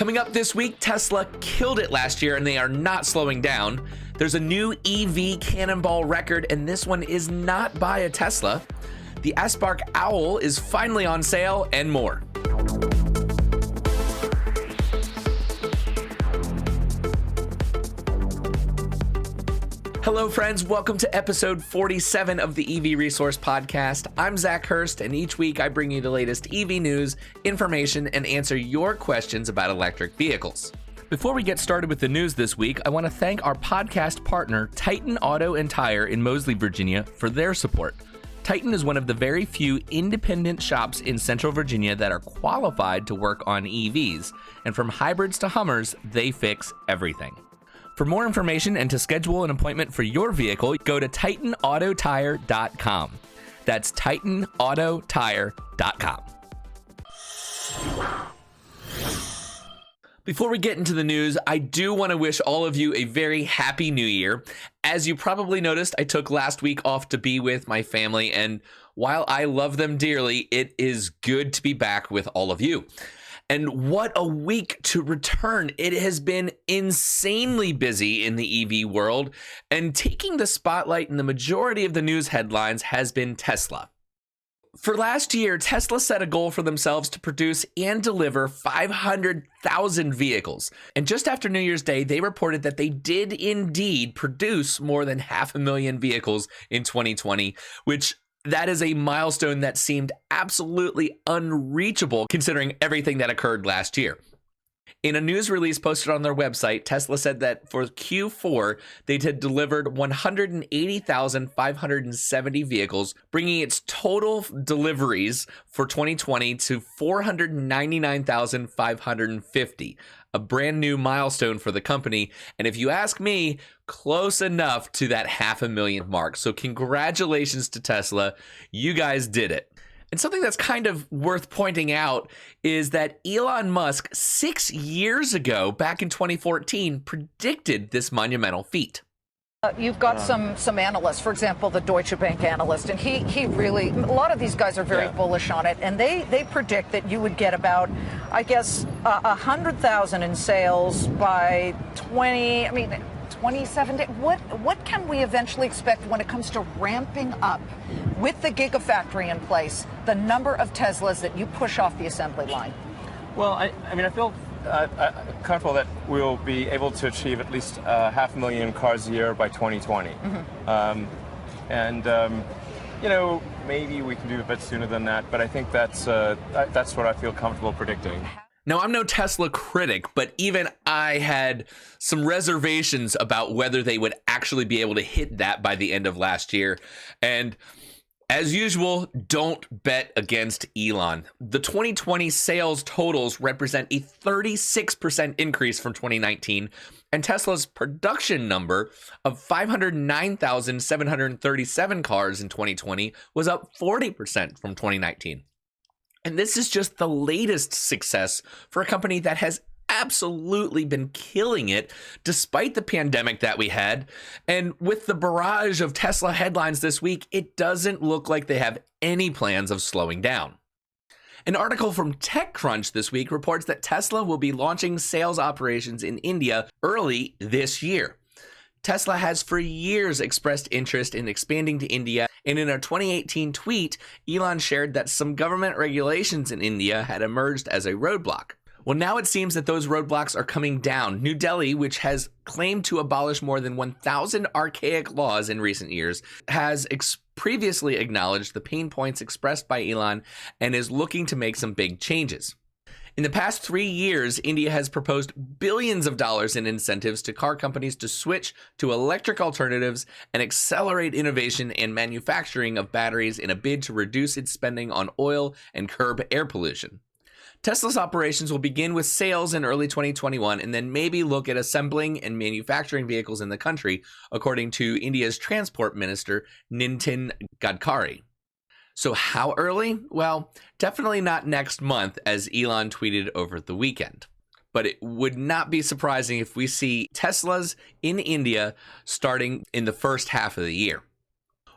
Coming up this week, Tesla killed it last year and they are not slowing down. There's a new EV Cannonball Record, and this one is not by a Tesla. The Aspark Owl is finally on sale, and more. Hello, friends. Welcome to episode 47 of the EV Resource Podcast. I'm Zach Hurst, and each week I bring you the latest EV news, information, and answer your questions about electric vehicles. Before we get started with the news this week, I want to thank our podcast partner, Titan Auto and Tire in Moseley, Virginia, for their support. Titan is one of the very few independent shops in Central Virginia that are qualified to work on EVs, and from hybrids to Hummers, they fix everything. For more information and to schedule an appointment for your vehicle, go to TitanAutoTire.com. That's TitanAutoTire.com. Before we get into the news, I do want to wish all of you a very happy new year. As you probably noticed, I took last week off to be with my family, and while I love them dearly, it is good to be back with all of you. And what a week to return. It has been insanely busy in the EV world, and taking the spotlight in the majority of the news headlines has been Tesla. For last year, Tesla set a goal for themselves to produce and deliver 500,000 vehicles. And just after New Year's Day, they reported that they did indeed produce more than 500,000 vehicles in 2020, which that is a milestone that seemed absolutely unreachable considering everything that occurred last year. In a news release posted on their website, Tesla said that for Q4, they had delivered 180,570 vehicles, bringing its total deliveries for 2020 to 499,550, a brand new milestone for the company. And if you ask me, close enough to that 500,000 mark. So congratulations to Tesla. You guys did it. And something that's kind of worth pointing out is that Elon Musk 6 years ago, back in 2014, predicted this monumental feat. You've got some analysts, for example, the Deutsche Bank analyst, and he really, a lot of these guys are very bullish on it, and they predict that you would get about, I guess, 100,000 in sales by 2017. What can we eventually expect when it comes to ramping up with the Gigafactory in place, the number of Teslas that you push off the assembly line? Well, I feel comfortable that we'll be able to achieve at least 500,000 cars a year by 2020. Maybe we can do a bit sooner than that, but I think that's what I feel comfortable predicting. Now, I'm no Tesla critic, but even I had some reservations about whether they would actually be able to hit that by the end of last year. And as usual, don't bet against Elon. The 2020 sales totals represent a 36% increase from 2019, and Tesla's production number of 509,737 cars in 2020 was up 40% from 2019. And this is just the latest success for a company that has absolutely been killing it despite the pandemic that we had. And with the barrage of Tesla headlines this week, it doesn't look like they have any plans of slowing down. An article from TechCrunch this week reports that Tesla will be launching sales operations in India early this year. Tesla has for years expressed interest in expanding to India, and in a 2018 tweet, Elon shared that some government regulations in India had emerged as a roadblock. Well, now it seems that those roadblocks are coming down. New Delhi, which has claimed to abolish more than 1,000 archaic laws in recent years, has previously acknowledged the pain points expressed by Elon and is looking to make some big changes. In the past 3 years, India has proposed billions of dollars in incentives to car companies to switch to electric alternatives and accelerate innovation and manufacturing of batteries in a bid to reduce its spending on oil and curb air pollution. Tesla's operations will begin with sales in early 2021 and then maybe look at assembling and manufacturing vehicles in the country, according to India's Transport Minister, Nitin Gadkari. So how early? Well, definitely not next month, as Elon tweeted over the weekend. But it would not be surprising if we see Teslas in India starting in the first half of the year.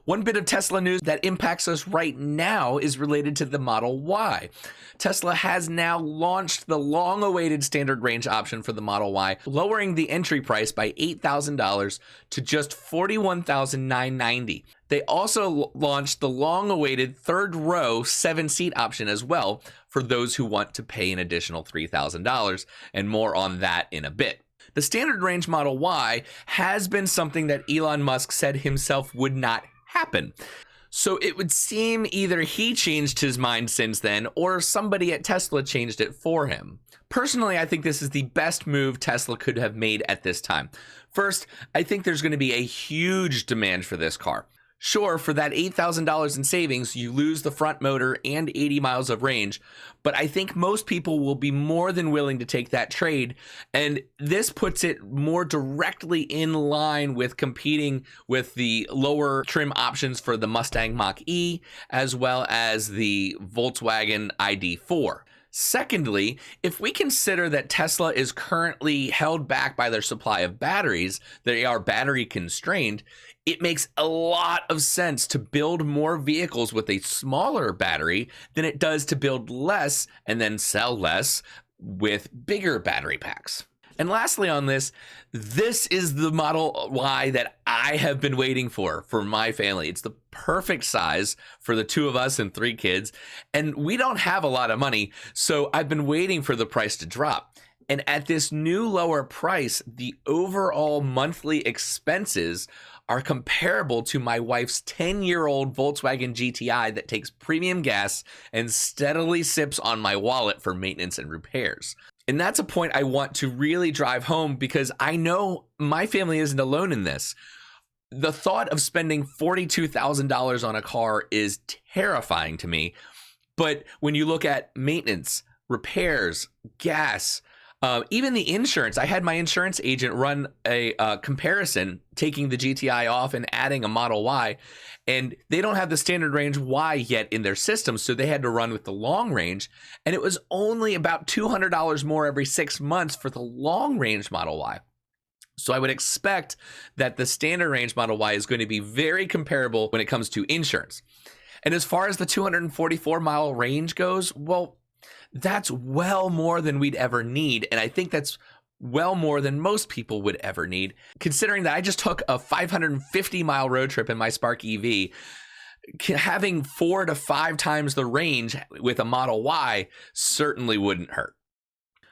One bit of Tesla news that impacts us right now is related to the Model Y. Tesla has now launched the long-awaited standard range option for the Model Y, lowering the entry price by $8,000 to just $41,990. They also launched the long-awaited third row 7-seat option as well for those who want to pay an additional $3,000, and more on that in a bit. The standard range Model Y has been something that Elon Musk said himself would not happen. So it would seem either he changed his mind since then, or somebody at Tesla changed it for him. Personally, I think this is the best move Tesla could have made at this time. First, I think there's going to be a huge demand for this car. Sure, for that $8,000 in savings, you lose the front motor and 80 miles of range, but I think most people will be more than willing to take that trade, and this puts it more directly in line with competing with the lower trim options for the Mustang Mach-E, as well as the Volkswagen ID.4. Secondly, if we consider that Tesla is currently held back by their supply of batteries, they are battery constrained, it makes a lot of sense to build more vehicles with a smaller battery than it does to build less and then sell less with bigger battery packs. And lastly on this is the Model Y that I have been waiting for my family. It's the perfect size for the two of us and 3 kids, and we don't have a lot of money, so I've been waiting for the price to drop. And at this new lower price, the overall monthly expenses are comparable to my wife's 10-year-old Volkswagen GTI that takes premium gas and steadily sips on my wallet for maintenance and repairs. And that's a point I want to really drive home, because I know my family isn't alone in this. The thought of spending $42,000 on a car is terrifying to me. But when you look at maintenance, repairs, gas, even the insurance, I had my insurance agent run a comparison, taking the GTI off and adding a Model Y, and they don't have the standard range Y yet in their system, so they had to run with the long range, and it was only about $200 more every 6 months for the long range Model Y. So I would expect that the standard range Model Y is going to be very comparable when it comes to insurance. And as far as the 244-mile range goes, well, that's well more than we'd ever need. And I think that's well more than most people would ever need, considering that I just took a 550-mile road trip in my Spark EV. Having 4 to 5 times the range with a Model Y certainly wouldn't hurt.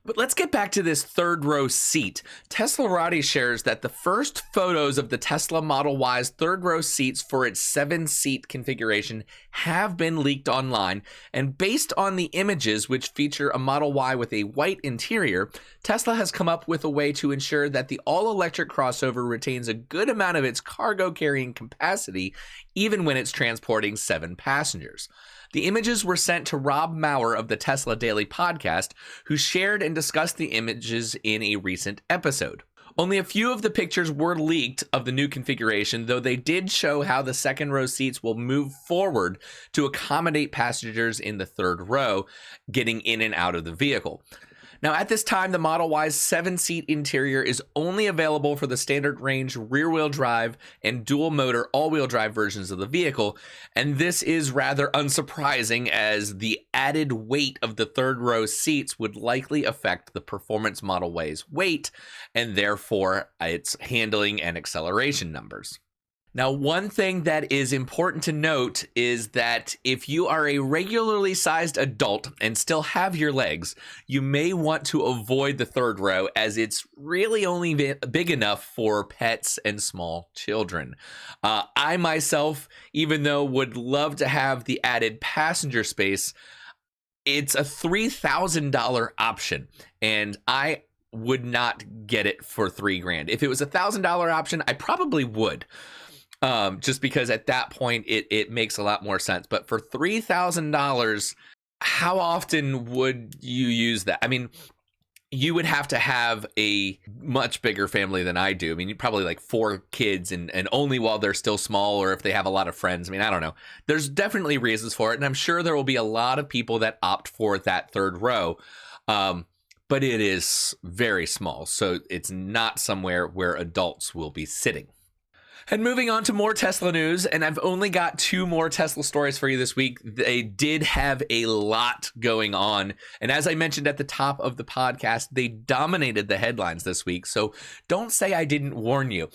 But let's get back to this third row seat. Teslarati shares that the first photos of the Tesla Model Y's third row seats for its 7-seat configuration have been leaked online, and based on the images, which feature a Model Y with a white interior, Tesla has come up with a way to ensure that the all-electric crossover retains a good amount of its cargo carrying capacity, even when it's transporting 7 passengers. The images were sent to Rob Maurer of the Tesla Daily podcast, who shared and discussed the images in a recent episode. Only a few of the pictures were leaked of the new configuration, though they did show how the second row seats will move forward to accommodate passengers in the third row getting in and out of the vehicle. Now, at this time, the Model Y's 7-seat interior is only available for the standard range rear-wheel drive and dual-motor all-wheel drive versions of the vehicle, and this is rather unsurprising, as the added weight of the third-row seats would likely affect the Performance Model Y's weight, and therefore its handling and acceleration numbers. Now, one thing that is important to note is that if you are a regularly sized adult and still have your legs, you may want to avoid the third row, as it's really only big enough for pets and small children. I myself, even though would love to have the added passenger space, it's a $3,000 option, and I would not get it for $3,000. If it was a $1,000 option, I probably would. Just because at that point it makes a lot more sense. But for $3,000, how often would you use that? I mean, you would have to have a much bigger family than I do. I mean, you probably like 4 kids and only while they're still small, or if they have a lot of friends. I mean, I don't know. There's definitely reasons for it. And I'm sure there will be a lot of people that opt for that third row. But it is very small. So it's not somewhere where adults will be sitting. And moving on to more Tesla news, and I've only got 2 more Tesla stories for you this week. They did have a lot going on. And as I mentioned at the top of the podcast, they dominated the headlines this week. So don't say I didn't warn you.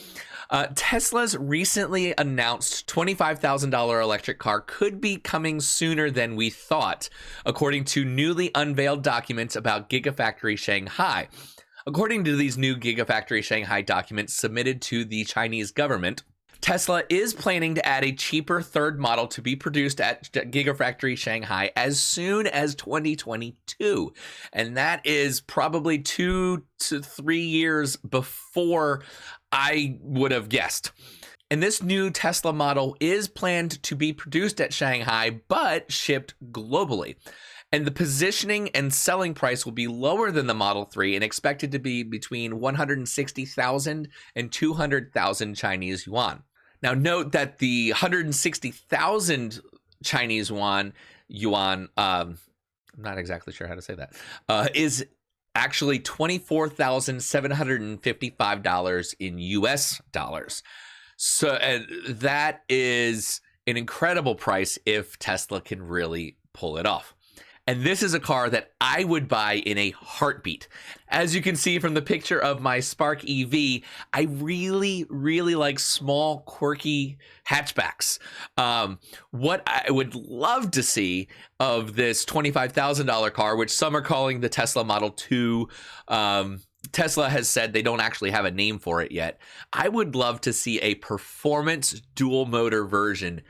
Tesla's recently announced $25,000 electric car could be coming sooner than we thought, according to newly unveiled documents about Gigafactory Shanghai. According to these new Gigafactory Shanghai documents submitted to the Chinese government, Tesla is planning to add a cheaper third model to be produced at Gigafactory Shanghai as soon as 2022. And that is probably 2 to 3 years before I would have guessed. And this new Tesla model is planned to be produced at Shanghai, but shipped globally. And the positioning and selling price will be lower than the Model 3 and expected to be between 160,000 and 200,000 Chinese yuan. Now, note that the 160,000 Chinese yuan, I'm not exactly sure how to say that, is actually $24,755 in US dollars. So that is an incredible price if Tesla can really pull it off. And this is a car that I would buy in a heartbeat. As you can see from the picture of my Spark EV, I really, really like small, quirky hatchbacks. What I would love to see of this $25,000 car, which some are calling the Tesla Model 2, Tesla has said they don't actually have a name for it yet. I would love to see a performance dual motor version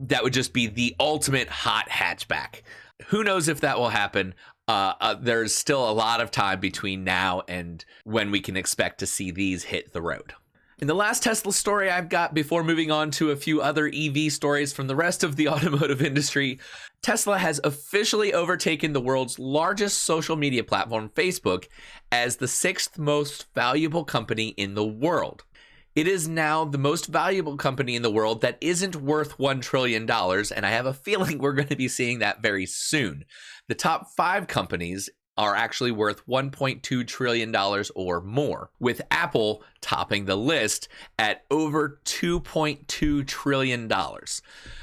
that would just be the ultimate hot hatchback. Who knows if that will happen? There's still a lot of time between now and when we can expect to see these hit the road. And the last Tesla story I've got before moving on to a few other EV stories from the rest of the automotive industry, Tesla has officially overtaken the world's largest social media platform, Facebook, as the 6th most valuable company in the world. It is now the most valuable company in the world that isn't worth $1 trillion, and I have a feeling we're going to be seeing that very soon. The top 5 companies are actually worth $1.2 trillion or more, with Apple topping the list at over $2.2 trillion.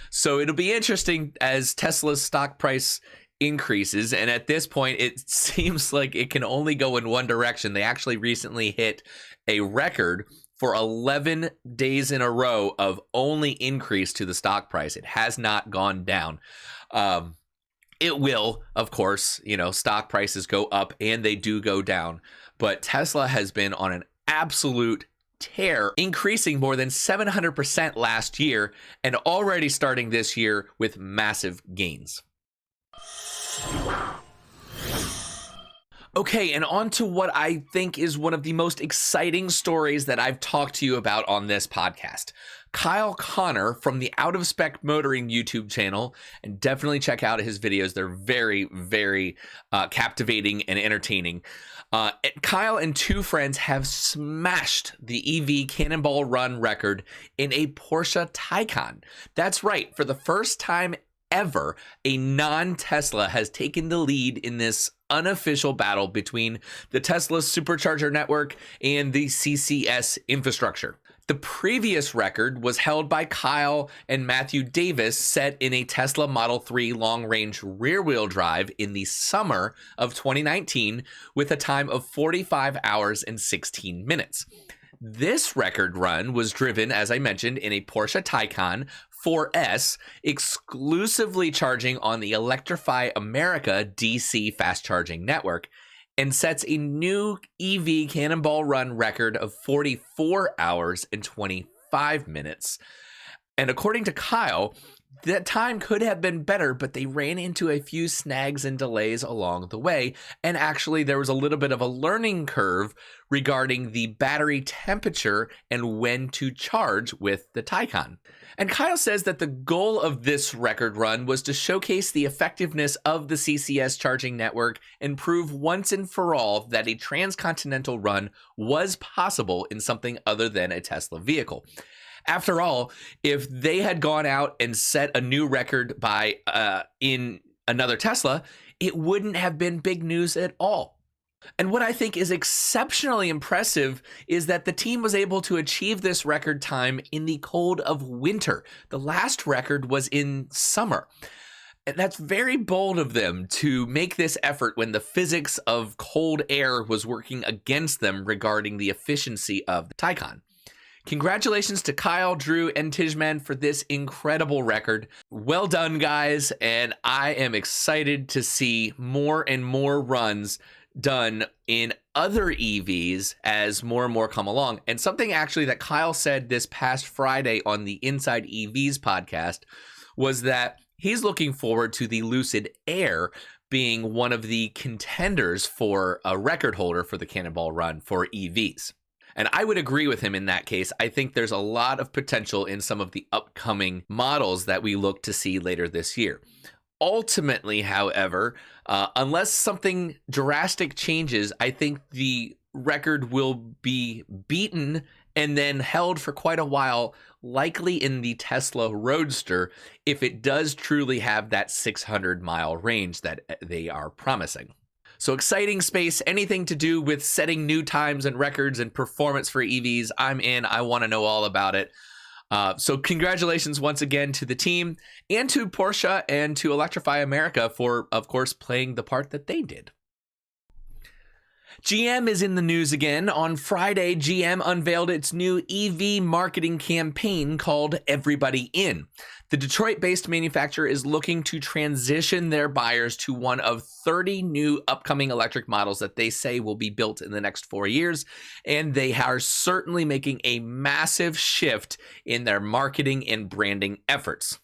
So it'll be interesting as Tesla's stock price increases, and at this point it seems like it can only go in one direction. They actually recently hit a record for 11 days in a row of only increase to the stock price. It has not gone down. It will, of course, stock prices go up and they do go down, but Tesla has been on an absolute tear, increasing more than 700% last year and already starting this year with massive gains. Okay, and on to what I think is one of the most exciting stories that I've talked to you about on this podcast. Kyle Connor from the Out of Spec Motoring YouTube channel, and definitely check out his videos. They're very, very captivating and entertaining. Kyle and 2 friends have smashed the EV Cannonball run record in a Porsche Taycan. That's right, for the first time ever, a non-Tesla has taken the lead in this unofficial battle between the Tesla supercharger network and the CCS infrastructure. The previous record was held by Kyle and Matthew Davis, set in a Tesla Model 3 long-range rear-wheel drive in the summer of 2019 with a time of 45 hours and 16 minutes. This record run was driven, as I mentioned, in a Porsche Taycan 4S, exclusively charging on the Electrify America DC fast charging network, and sets a new EV Cannonball run record of 44 hours and 25 minutes. And according to Kyle, that time could have been better, but they ran into a few snags and delays along the way. And actually, there was a little bit of a learning curve regarding the battery temperature and when to charge with the Taycan. And Kyle says that the goal of this record run was to showcase the effectiveness of the CCS charging network and prove once and for all that a transcontinental run was possible in something other than a Tesla vehicle. After all, if they had gone out and set a new record by in another Tesla, it wouldn't have been big news at all. And what I think is exceptionally impressive is that the team was able to achieve this record time in the cold of winter. The last record was in summer. And that's very bold of them to make this effort when the physics of cold air was working against them regarding the efficiency of the Taycan. Congratulations to Kyle, Drew, and Tijman for this incredible record. Well done, guys, and I am excited to see more and more runs done in other EVs as more and more come along. And something actually that Kyle said this past Friday on the Inside EVs podcast was that he's looking forward to the Lucid Air being one of the contenders for a record holder for the Cannonball Run for EVs. And I would agree with him in that case. I think there's a lot of potential in some of the upcoming models that we look to see later this year. Ultimately, however, unless something drastic changes, I think the record will be beaten and then held for quite a while, likely in the Tesla Roadster, if it does truly have that 600-mile range that they are promising. So exciting space, anything to do with setting new times and records and performance for EVs, I'm in. I want to know all about it. So congratulations once again to the team and to Porsche and to Electrify America for, of course, playing the part that they did. GM is in the news again. On Friday, GM unveiled its new EV marketing campaign called Everybody In. The Detroit-based manufacturer is looking to transition their buyers to one of 30 new upcoming electric models that they say will be built in the next 4 years, and they are certainly making a massive shift in their marketing and branding efforts.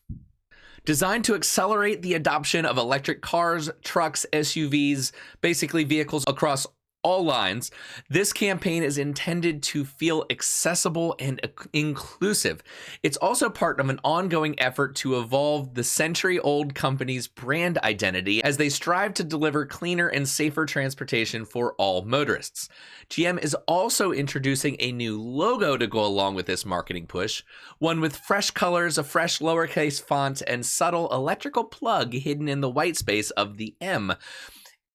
Designed to accelerate the adoption of electric cars, trucks, SUVs, basically vehicles across all lines, this campaign is intended to feel accessible and inclusive. It's also part of an ongoing effort to evolve the century-old company's brand identity as they strive to deliver cleaner and safer transportation for all motorists. GM is also introducing a new logo to go along with this marketing push, one with fresh colors, a fresh lowercase font, and subtle electrical plug hidden in the white space of the M.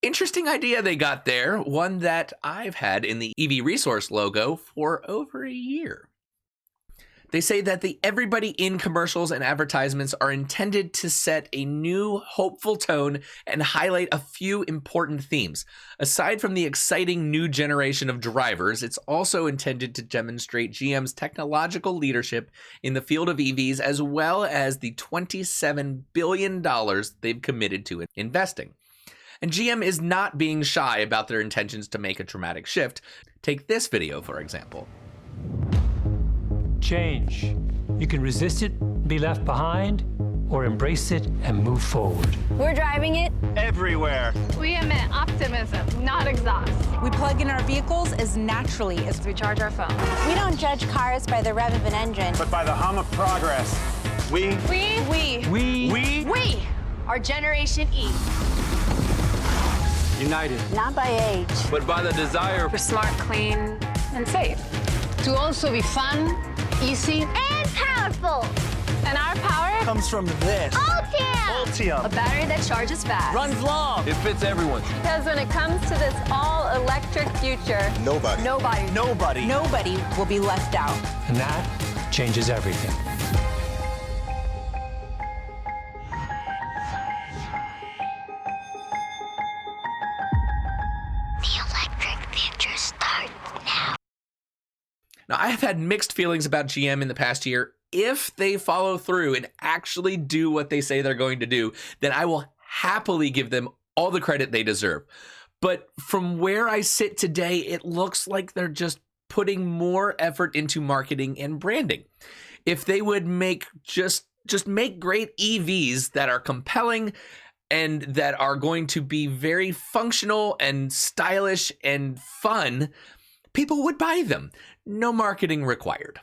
Interesting idea they got there, one that I've had in the EV Resource logo for over a year. They say that the Everybody In commercials and advertisements are intended to set a new, hopeful tone and highlight a few important themes. Aside from the exciting new generation of drivers, it's also intended to demonstrate GM's technological leadership in the field of EVs, as well as the $27 billion they've committed to investing. And GM is not being shy about their intentions to make a dramatic shift. Take this video, for example. Change. You can resist it, be left behind, or embrace it and move forward. We're driving it everywhere. We emit optimism, not exhaust. We plug in our vehicles as naturally as we charge our phones. We don't judge cars by the rev of an engine, but by the hum of progress. We are Generation E. United. not by age, But by the desire We're smart, clean, and safe. To also be fun, easy, and powerful. and our power comes from this. Ultium. a battery that charges fast. Runs long. It fits everyone. Because when it comes to this all-electric future, Nobody will be left out. And that changes everything. Now, I have had mixed feelings about GM in the past year. If they follow through and actually do what they say they're going to do, then I will happily give them all the credit they deserve. But from where I sit today, it looks like they're just putting more effort into marketing and branding. If they would make just make great EVs that are compelling and that are going to be very functional and stylish and fun, people would buy them. No marketing required.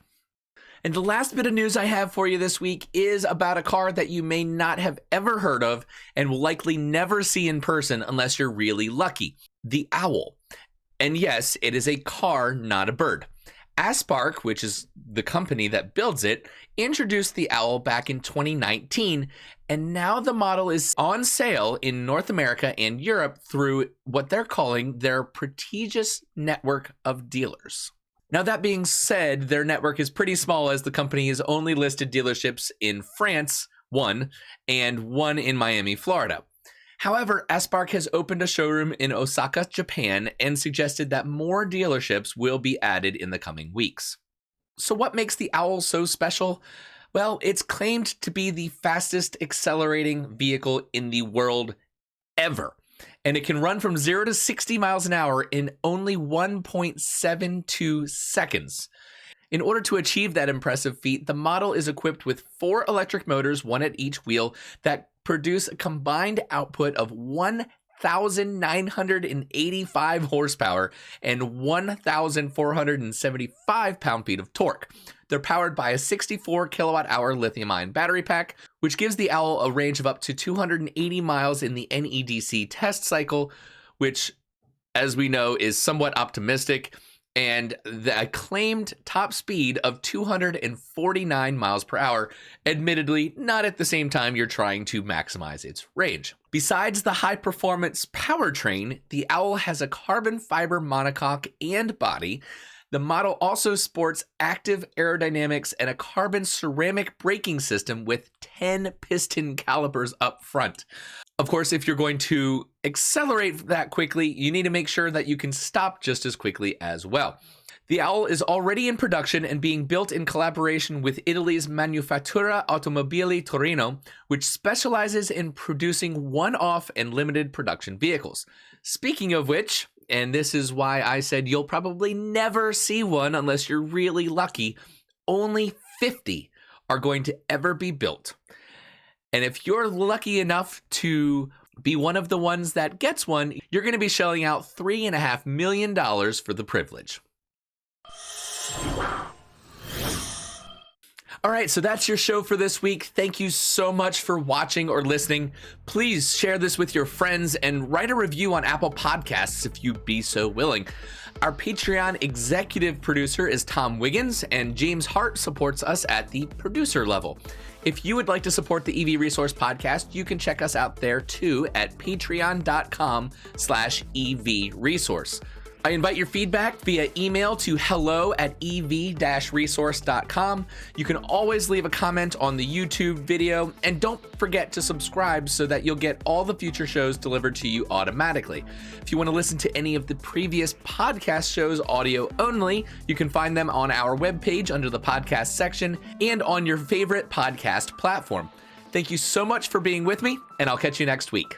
And the last bit of news I have for you this week is about a car that you may not have ever heard of and will likely never see in person unless you're really lucky. The Owl. And yes, it is a car, not a bird. Aspark, which is the company that builds it, introduced the Owl back in 2019, And now the model is on sale in North America and Europe through what they're calling their prestigious network of dealers. Now, that being said, their network is pretty small as the company has only listed dealerships in France, one, and one in Miami, Florida. However, Aspark has opened a showroom in Osaka, Japan, and suggested that more dealerships will be added in the coming weeks. So what makes the Owl so special? Well, it's claimed to be the fastest accelerating vehicle in the world ever. And it can run from 0 to 60 miles an hour in only 1.72 seconds. In order to achieve that impressive feat, the model is equipped with 4 electric motors, one at each wheel, that produce a combined output of 1,985 horsepower and 1,475 pound-feet of torque. They're powered by a 64 kilowatt-hour lithium-ion battery pack, which gives the Owl a range of up to 280 miles in the NEDC test cycle, which, as we know, is somewhat optimistic, and the acclaimed top speed of 249 miles per hour, admittedly not at the same time you're trying to maximize its range. Besides the high-performance powertrain, the Owl has a carbon fiber monocoque and body. The model also sports active aerodynamics and a carbon ceramic braking system with 10 piston calipers up front. Of course, if you're going to accelerate that quickly, you need to make sure that you can stop just as quickly as well. The Owl is already in production and being built in collaboration with Italy's Manifattura Automobili Torino, which specializes in producing one-off and limited production vehicles. Speaking of which, and this is why I said you'll probably never see one unless you're really lucky, only 50 are going to ever be built. And if you're lucky enough to be one of the ones that gets one, you're going to be shelling out $3.5 million for the privilege. All right, so that's your show for this week. Thank you so much for watching or listening. Please share this with your friends and write a review on Apple Podcasts if you'd be so willing. Our Patreon executive producer is Tom Wiggins, and James Hart supports us at the producer level. If you would like to support the EV Resource Podcast, you can check us out there too at patreon.com/EV Resource. I invite your feedback via email to hello@ev-resource.com. You can always leave a comment on the YouTube video, and don't forget to subscribe so that you'll get all the future shows delivered to you automatically. If you want to listen to any of the previous podcast shows audio only, you can find them on our webpage under the podcast section and on your favorite podcast platform. Thank you so much for being with me, and I'll catch you next week.